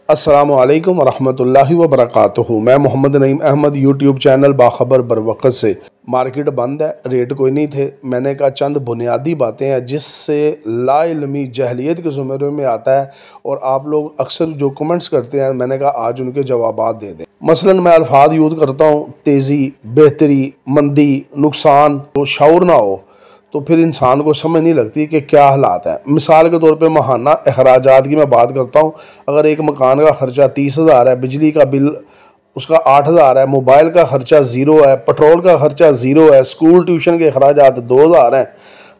अस्सलामु अलैकुम वरहमतुल्लाहि वबरकातुहू। मैं मोहम्मद नईम अहमद यूट्यूब चैनल बाखबर बरवक़्त से। मार्केट बंद है, रेट कोई नहीं थे। मैंने कहा चंद बुनियादी बातें हैं जिससे लाइल्मी जहलियत के ज़ुमरे में आता है और आप लोग अक्सर जो कमेंट्स करते हैं, मैंने कहा आज उनके जवाबात दे दें। मसलन मैं अल्फाज यूज़ करता हूँ तेज़ी, बेहतरी, मंदी, नुकसान। तो शऊर ना हो तो फिर इंसान को समझ नहीं लगती कि क्या हालात है। मिसाल के तौर पे माहाना अखराजात की मैं बात करता हूँ। अगर एक मकान का ख़र्चा 30,000 है, बिजली का बिल उसका 8,000 है, मोबाइल का ख़र्चा 0 है, पेट्रोल का ख़र्चा 0 है, स्कूल ट्यूशन के अखराजात 2,000 हैं,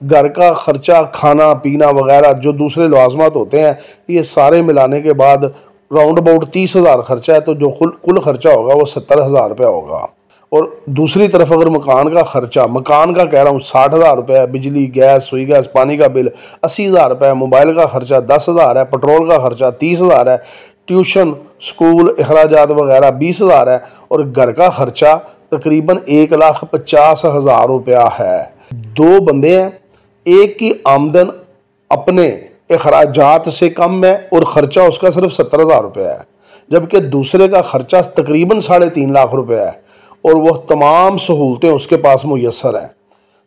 घर का ख़र्चा खाना पीना वगैरह जो दूसरे लवाजमात होते हैं, ये सारे मिलाने के बाद राउंड अबाउट 30,000 ख़र्चा है। तो जो कुल ख़र्चा होगा वो 70,000 रुपया होगा। और दूसरी तरफ अगर मकान का ख़र्चा, मकान का कह रहा हूँ 60,000 रुपये है, बिजली गैस सुई गैस पानी का बिल 80,000 रुपये है, मोबाइल का ख़र्चा 10,000 है, पेट्रोल का ख़र्चा 30,000 है, ट्यूशन स्कूल अखराजात वगैरह 20,000 है और घर का ख़र्चा तकरीबन 1,50,000 रुपया है। दो बंदे हैं, एक की आमदन अपने अखराजात से कम है और ख़र्चा उसका सिर्फ 70,000 रुपया है, जबकि दूसरे का ख़र्चा तकरीबन 3.5 लाख रुपया है और वह तमाम सहूलतें उसके पास मुयस्सर हैं।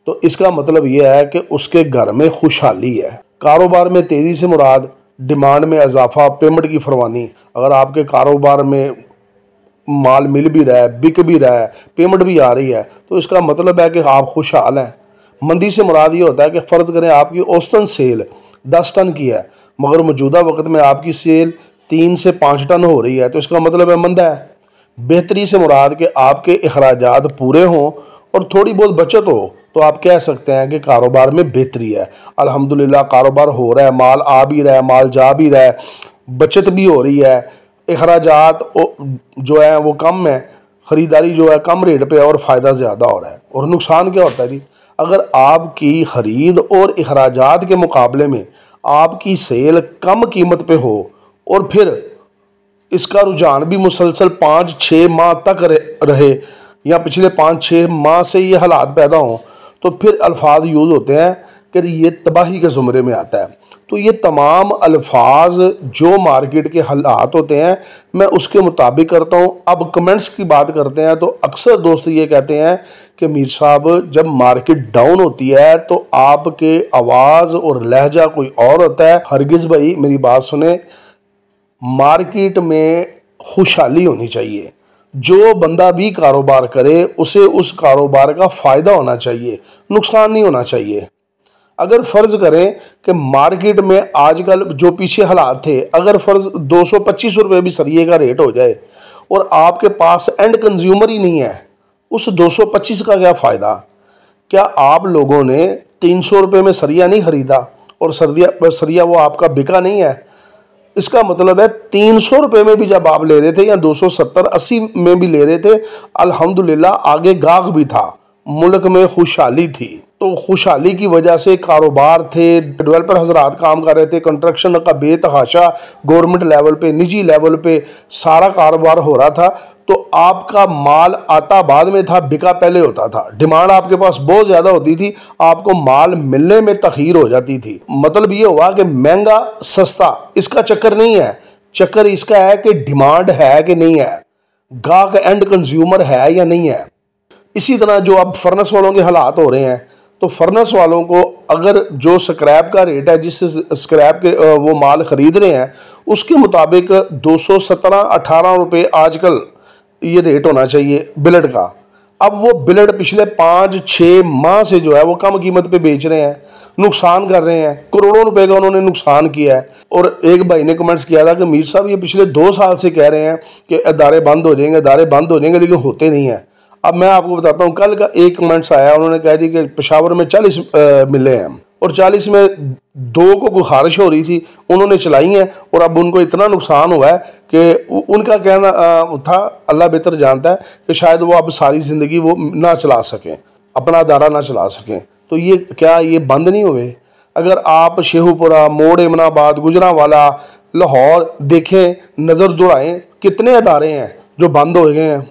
तो इसका मतलब यह है कि उसके घर में खुशहाली है। कारोबार में तेज़ी से मुराद डिमांड में इजाफा, पेमेंट की फरवानी। अगर आपके कारोबार में माल मिल भी रहा है, बिक भी रहा है, पेमेंट भी आ रही है, तो इसका मतलब है कि आप खुशहाल हैं। मंदी से मुराद ये होता है कि फ़र्ज़ करें आपकी औसतन सेल 10 टन की है, मगर मौजूदा वक्त में आपकी सेल 3 से 5 टन हो रही है, तो इसका मतलब है मंदा है। बेहतरी से मुराद के आपके अखराजात पूरे हों और थोड़ी बहुत बचत हो, तो आप कह सकते हैं कि कारोबार में बेहतरी है। अल्हम्दुलिल्लाह कारोबार हो रहा है, माल आ भी रहा है, माल जा भी रहा है, बचत भी हो रही है, अखराजात जो है वो कम है, ख़रीदारी जो है कम रेट पे है और फ़ायदा ज़्यादा हो रहा है। और नुकसान क्या होता है जी? अगर आपकी ख़रीद और अखराजात के मुकाबले में आपकी सेल कम कीमत पे हो और फिर इसका रुझान भी मुसलसल 5-6 माह तक रहे या पिछले 5-6 माह से ये हालात पैदा हों, तो फिर अल्फाज यूज़ होते हैं कि ये तबाही के ज़ुमरे में आता है। तो ये तमाम अल्फाज जो मार्केट के हालात होते हैं मैं उसके मुताबिक करता हूँ। अब कमेंट्स की बात करते हैं तो अक्सर दोस्त ये कहते हैं कि मीर साहब जब मार्केट डाउन होती है तो आपके आवाज़ और लहजा कोई और होता है। हरगिज़ भाई मेरी बात सुने, मार्केट में खुशहाली होनी चाहिए। जो बंदा भी कारोबार करे उसे उस कारोबार का फ़ायदा होना चाहिए, नुकसान नहीं होना चाहिए। अगर फ़र्ज़ करें कि मार्केट में आजकल जो पीछे हालात थे, अगर फ़र्ज़ 225 रुपये भी सरिये का रेट हो जाए और आपके पास एंड कंज्यूमर ही नहीं है, उस 225 का क्या फ़ायदा? क्या आप लोगों ने 300 रुपये में सरिया नहीं ख़रीदा और सरिया वो आपका बिका नहीं है? इसका मतलब है 300 रुपये में भी जब आप ले रहे थे या 270-80 में भी ले रहे थे, अल्हम्दुलिल्लाह आगे गाहक भी था, मुल्क में खुशहाली थी। तो खुशहाली की वजह से कारोबार थे, डेवलपर हजरात काम कर रहे थे, कंस्ट्रक्शन का बेतहाशा गवर्नमेंट लेवल पे, निजी लेवल पे सारा कारोबार हो रहा था। तो आपका माल आता बाद में था, बिका पहले होता था। डिमांड आपके पास बहुत ज़्यादा होती थी, आपको माल मिलने में तखीर हो जाती थी। मतलब ये हुआ कि महंगा सस्ता इसका चक्कर नहीं है, चक्कर इसका है कि डिमांड है कि नहीं है, गाहक एंड कंज्यूमर है या नहीं है। इसी तरह जो अब फर्नेस वालों के हालात हो रहे हैं, तो फर्नेस वालों को अगर जो स्क्रैप का रेट है, जिससे स्क्रैप के वो माल ख़रीद रहे हैं, उसके मुताबिक 217-18 रुपये आजकल ये रेट होना चाहिए बिलेट का। अब वो बिलेट पिछले 5-6 माह से जो है वो कम कीमत पे बेच रहे हैं, नुकसान कर रहे हैं, करोड़ों रुपए का उन्होंने नुकसान किया है। और एक भाई ने कमेंट्स किया था कि मीर साहब ये पिछले 2 साल से कह रहे हैं कि अदारे बंद हो जाएंगे, अदारे बंद हो जाएंगे, लेकिन होते नहीं हैं। अब मैं आपको बताता हूँ, कल का एक कमेंट्स आया, उन्होंने कह दी कि पेशावर में 40 मिले हैं और 40 में 2 को कोई खारिश हो रही थी, उन्होंने चलाई हैं और अब उनको इतना नुकसान हुआ है कि उनका कहना था, अल्लाह बेहतर जानता है, कि शायद वो अब सारी ज़िंदगी वो ना चला सकें, अपना अदारा ना चला सकें। तो ये क्या ये बंद नहीं हुए? अगर आप शेखुपुरा, मोड़ एमनाबाद, गुजरांवाला, लाहौर देखें, नज़र दौड़ाएँ, कितने अदारे हैं जो बंद हो गए हैं।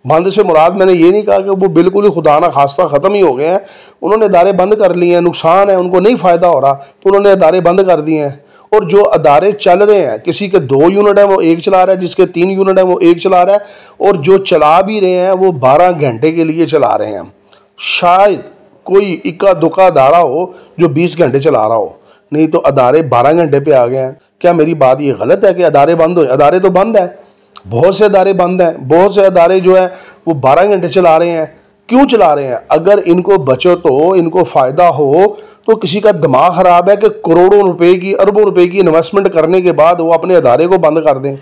बंद से मुराद मैंने ये नहीं कहा कि वो बिल्कुल ही खुदा ना खास्ता ख़त्म ही हो गए हैं, उन्होंने अदारे बंद कर लिए हैं, नुकसान है, उनको नहीं फ़ायदा हो रहा तो उन्होंने अदारे बंद कर दिए हैं। और जो अदारे चल रहे हैं, किसी के 2 यूनिट है वो 1 चला रहा है, जिसके 3 यूनिट है वो 1 चला रहा है, और जो चला भी रहे हैं वो 12 घंटे के लिए चला रहे हैं। शायद कोई इक्का दुक्का अदारा हो जो 20 घंटे चला रहा हो, नहीं तो अदारे 12 घंटे पे आ गए हैं। क्या मेरी बात ये गलत है कि अदारे बंद हो? अदारे तो बंद है, बहुत से अदारे बंद हैं, बहुत से अदारे जो है वो 12 घंटे चला रहे हैं। क्यों चला रहे हैं? अगर इनको बचत हो, इनको फ़ायदा हो, तो किसी का दिमाग ख़राब है कि करोड़ों रुपए की, अरबों रुपए की इन्वेस्टमेंट करने के बाद वो अपने अदारे को बंद कर दें।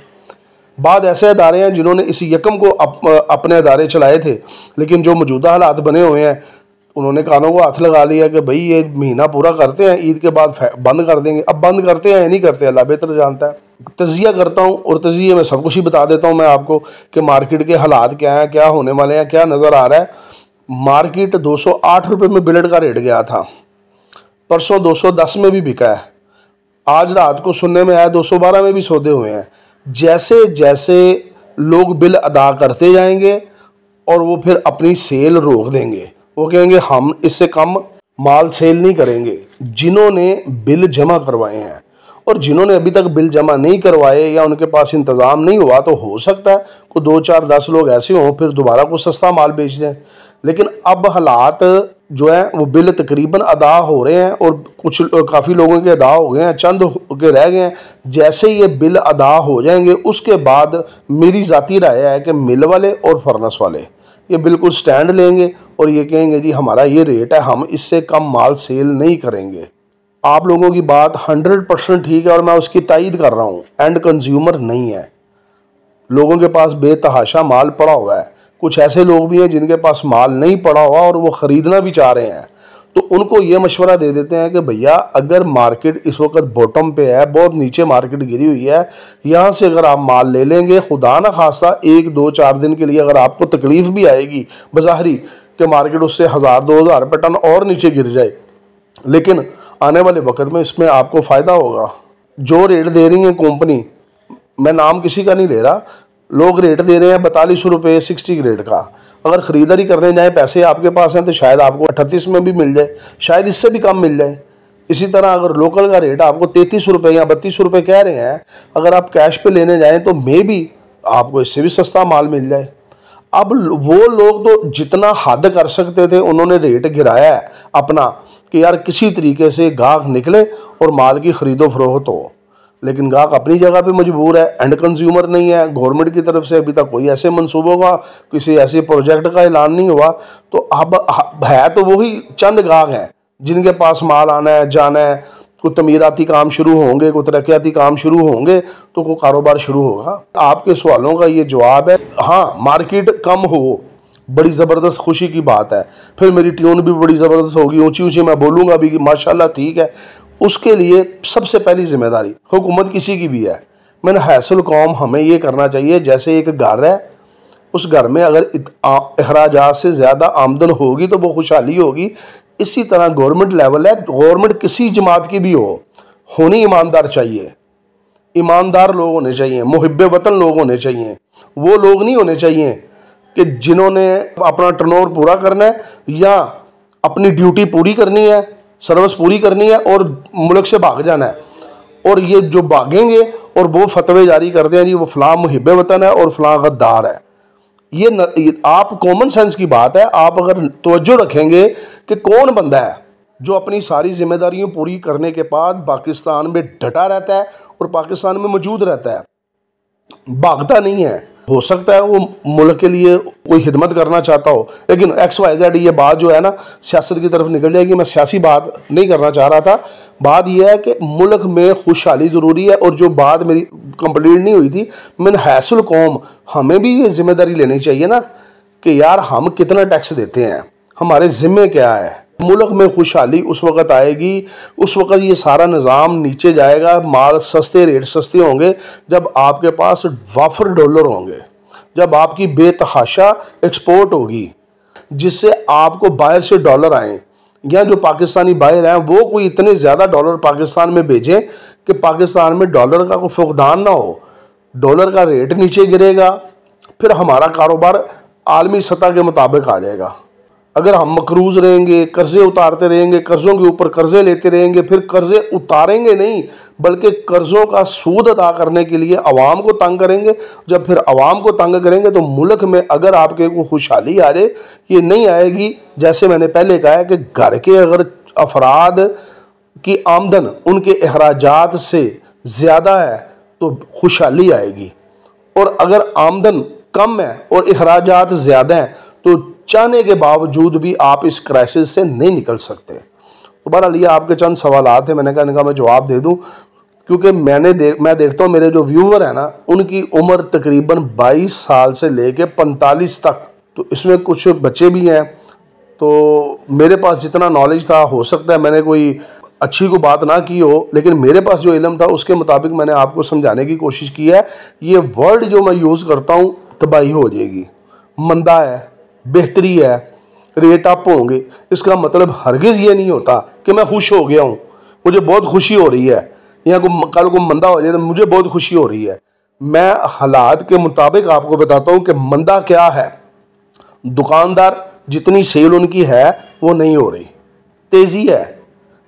बाद ऐसे अदारे हैं जिन्होंने इस यकम को अपने अदारे चलाए थे, लेकिन जो मौजूदा हालात बने हुए हैं उन्होंने कानों को हाथ लगा लिया कि भाई ये महीना पूरा करते हैं, ईद के बाद बंद कर देंगे। अब बंद करते हैं या नहीं करते, अल्लाह बेहतर जानता है। तजिया करता हूँ और तजिए में सब कुछ ही बता देता हूँ मैं आपको कि मार्केट के हालात क्या हैं, क्या होने वाले हैं, क्या नज़र आ रहा है। मार्केट 208 रुपये में बिलेट का रेट गया था, परसों 210 में भी बिका है, आज रात को सुनने में आया 212 में भी सौदे हुए हैं। जैसे जैसे लोग बिल अदा करते जाएंगे और वो फिर अपनी सेल रोक देंगे, वो कहेंगे हम इससे कम माल सेल नहीं करेंगे। जिन्होंने बिल जमा करवाए हैं और जिन्होंने अभी तक बिल जमा नहीं करवाए या उनके पास इंतज़ाम नहीं हुआ, तो हो सकता है को 2 4 10 लोग ऐसे हों फिर दोबारा को सस्ता माल बेच दें। लेकिन अब हालात जो है वो बिल तकरीबन अदा हो रहे हैं और कुछ काफ़ी लोगों के अदा हो गए हैं, चंद के रह गए हैं। जैसे ये बिल अदा हो जाएंगे उसके बाद मेरी ज़ाती राय है कि मिल वाले और फर्नेस वाले ये बिल्कुल स्टैंड लेंगे और ये कहेंगे जी हमारा ये रेट है, हम इससे कम माल सेल नहीं करेंगे। आप लोगों की बात 100% ठीक है और मैं उसकी तायीद कर रहा हूँ। एंड कंज्यूमर नहीं है, लोगों के पास बेतहाशा माल पड़ा हुआ है। कुछ ऐसे लोग भी हैं जिनके पास माल नहीं पड़ा हुआ और वो ख़रीदना भी चाह रहे हैं, तो उनको ये मशवरा दे देते हैं कि भैया अगर मार्केट इस वक्त बॉटम पे है, बहुत नीचे मार्केट गिरी हुई है, यहाँ से अगर आप माल ले लेंगे, खुदा न खास्ता 1 2 4 दिन के लिए अगर आपको तकलीफ़ भी आएगी बज़ाहिरी कि मार्केट उससे 1000 2000 रुपये टन और नीचे गिर जाए, लेकिन आने वाले वक्त में इसमें आपको फ़ायदा होगा। जो रेट दे रही है कंपनी, मैं नाम किसी का नहीं ले रहा, लोग रेट दे रहे हैं 42 रुपये 60 ग्रेड का। अगर ख़रीदारी करने जाए, पैसे आपके पास हैं तो शायद आपको 38 में भी मिल जाए, शायद इससे भी कम मिल जाए। इसी तरह अगर लोकल का रेट आपको 33 रुपये या 32 रुपये कह रहे हैं, अगर आप कैश पे लेने जाएं तो मे भी आपको इससे भी सस्ता माल मिल जाए। अब वो लोग तो जितना हद कर सकते थे उन्होंने रेट गिराया है अपना कि यार किसी तरीके से गाहक निकले और माल की ख़रीदो फरोख्त हो, लेकिन गाहक अपनी जगह पे मजबूर है, एंड कंज्यूमर नहीं है। गवर्नमेंट की तरफ से अभी तक कोई ऐसे मंसूबों का, किसी ऐसे प्रोजेक्ट का ऐलान नहीं हुआ, तो अब है तो वही चंद गाहक हैं जिनके पास माल आना है जाना है। कोई तमीराती काम शुरू होंगे, कोई तरक्याती काम शुरू होंगे तो कोई कारोबार शुरू होगा। आपके सवालों का ये जवाब है हाँ, मार्केट कम हो बड़ी ज़बरदस्त खुशी की बात है, फिर मेरी ट्यून भी बड़ी ज़बरदस्त होगी, ऊंची ऊंची मैं बोलूँगा भी कि माशाल्लाह ठीक है। उसके लिए सबसे पहली जिम्मेदारी हुकूमत किसी की भी है। मैंने हैसल कौम हमें ये करना चाहिए, जैसे एक घर है, उस घर में अगर अखराजात से ज़्यादा आमदन होगी तो वो खुशहाली होगी। इसी तरह गवर्नमेंट लेवल है, गवर्नमेंट किसी जमात की भी होनी ईमानदार चाहिए, ईमानदार लोग होने चाहिए, मुहिब्बे वतन लोग होने चाहिए। वो लोग नहीं होने चाहिए कि जिन्होंने अपना टर्नओवर पूरा करना है या अपनी ड्यूटी पूरी करनी है, सर्विस पूरी करनी है और मुल्क से भाग जाना है, और ये जो भागेंगे और वो फतवे जारी करते हैं जी वो फ़लाँ मुहिब्बे वतन है और फ़लाँ गद्दार है। ये आप कॉमन सेंस की बात है, आप अगर तवज्जो रखेंगे कि कौन बंदा है जो अपनी सारी जिम्मेदारियों पूरी करने के बाद पाकिस्तान में डटा रहता है और पाकिस्तान में मौजूद रहता है, भागता नहीं है। हो सकता है वो मुल्क के लिए कोई खिदमत करना चाहता हो, लेकिन XYZ ये बात जो है ना सियासत की तरफ निकल जाएगी। मैं सियासी बात नहीं करना चाह रहा था। बात यह है कि मुल्क में खुशहाली ज़रूरी है, और जो बात मेरी कंप्लीट नहीं हुई थी, मैंने हैसल कौम हमें भी ये जिम्मेदारी लेनी चाहिए ना कि यार हम कितना टैक्स देते हैं, हमारे ज़िम्मे क्या है। मुल्क में खुशहाली उस वक़्त आएगी, उस वक़्त ये सारा निज़ाम नीचे जाएगा, माल सस्ते, रेट सस्ते होंगे जब आपके पास वाफर डॉलर होंगे, जब आपकी बेतहाशा एक्सपोर्ट होगी, जिससे आपको बाहर से डॉलर आएँ, या जो पाकिस्तानी बाहर हैं वो कोई इतने ज़्यादा डॉलर पाकिस्तान में भेजें कि पाकिस्तान में डॉलर का कोई फुकदान ना हो, डॉलर का रेट नीचे गिरेगा, फिर हमारा कारोबार आलमी सतह के मुताबिक आ जाएगा। अगर हम मकरूज रहेंगे, कर्जे उतारते रहेंगे, कर्जों के ऊपर कर्जे लेते रहेंगे, फिर कर्जे उतारेंगे नहीं बल्कि कर्जों का सूद अदा करने के लिए अवाम को तंग करेंगे। जब फिर अवाम को तंग करेंगे तो मुल्क में अगर आपके को खुशहाली आ जाए, ये नहीं आएगी। जैसे मैंने पहले कहा है कि घर के अगर अफराद की आमदन उनके अखराजात से ज़्यादा है तो खुशहाली आएगी, और अगर आमदन कम है और अखराजात ज़्यादा हैं तो चाहने के बावजूद भी आप इस क्राइसिस से नहीं निकल सकते। तो बहरहाल ये आपके चंद सवाल थे, मैंने कहा मैं जवाब दे दूं, क्योंकि मैं देखता हूँ मेरे जो व्यूवर हैं ना, उनकी उम्र तकरीबन 22 साल से लेके 45 तक, तो इसमें कुछ बच्चे भी हैं। तो मेरे पास जितना नॉलेज था, हो सकता है मैंने कोई अच्छी को बात ना की हो, लेकिन मेरे पास जो इल्म था उसके मुताबिक मैंने आपको समझाने की कोशिश की है। ये वर्ड जो मैं यूज़ करता हूँ तबाही हो जाएगी, मंदा है, बेहतरी है, रेट अप होंगे, इसका मतलब हरगिज़ ये नहीं होता कि मैं खुश हो गया हूँ, मुझे बहुत खुशी हो रही है, या कल को मंदा हो जाए तो मुझे बहुत खुशी हो रही है। मैं हालात के मुताबिक आपको बताता हूँ कि मंदा क्या है। दुकानदार जितनी सेल उनकी है वो नहीं हो रही, तेज़ी है,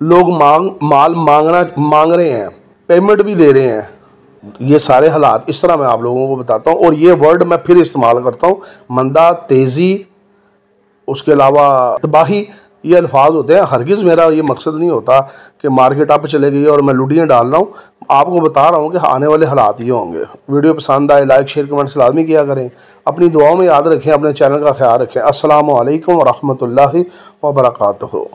लोग माल मांग रहे हैं, पेमेंट भी दे रहे हैं। ये सारे हालात इस तरह मैं आप लोगों को बताता हूँ, और ये वर्ड मैं फिर इस्तेमाल करता हूँ, मंदा, तेज़ी, उसके अलावा तबाही, ये अल्फाज होते हैं। हरगिज़ मेरा ये मकसद नहीं होता कि मार्केट अप चले गई और मैं लुटियाँ डाल रहा हूँ। आपको बता रहा हूँ कि आने वाले हालात ये होंगे। वीडियो पसंद आए लाइक शेयर कमेंट्स लाजमी किया करें, अपनी दुआओं में याद रखें, अपने चैनल का ख्याल रखें। अस्सलामु अलैकुम व रहमतुल्लाहि व बरकातुहू।